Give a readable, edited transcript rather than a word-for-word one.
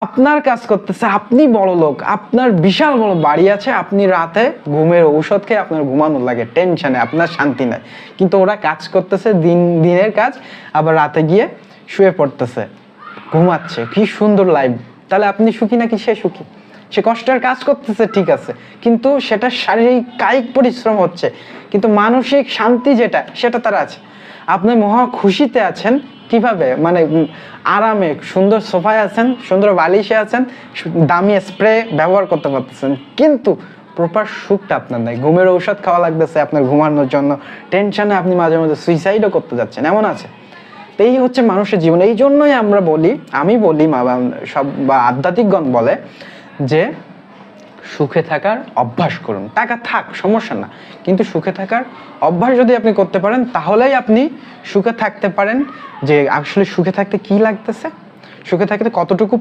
আপনার কাজ করতেছে, আপনি বড় লোক, আপনার বিশাল বড় বাড়ি আছে, আপনি রাতে ঘুমের ঔষধ খেয়ে আপনার ঘুমানো লাগে, টেনশনে আপনার শান্তি নাই। কিন্তু ওরা কাজ করতেছে, দিনের কাজ, আবার রাতে গিয়ে শুয়ে পড়তেছে, ঘুমাচ্ছে, কি সুন্দর লাইফ। তাহলে আপনি সুখী নাকি সে সুখী? সে কষ্টের কাজ করতেছে ঠিক আছে, কিন্তু সেটা শারীরিক কায়িক পরিশ্রম হচ্ছে, কিন্তু মানসিক শান্তি যেটা সেটা তার আছে। আপনি মহা খুশিতে আছেন, কিভাবে? মানে আরামে সুন্দর সোফায় আছেন, সুন্দর বালিশে আছেন, দামি স্প্রে ব্যবহার করতে পারতেছেন, কিন্তু প্রপার সুখটা আপনার নাই। ঘুমের ঔষধ খাওয়া লাগতেছে আপনার ঘুমানোর জন্য, টেনশনে আপনি মাঝে মাঝে সুইসাইডও করতে যাচ্ছেন, এমন আছে। এই হচ্ছে মানুষের জীবন। এই জন্যই আমরা বলি, আমি বলি, সব বা আধ্যাত্মিকগণ বলে যে সুখে থাকার অভ্যাস করুন। টাকা থাক, সমস্যা না, কিন্তু সুখে থাকার অভ্যাস যদি আপনি করতে পারেন, তাহলেই আপনি সুখে থাকতে পারেন। যে আসলে সুখে থাকতে কি লাগতেছে, সুখে থাকতে কতটুকু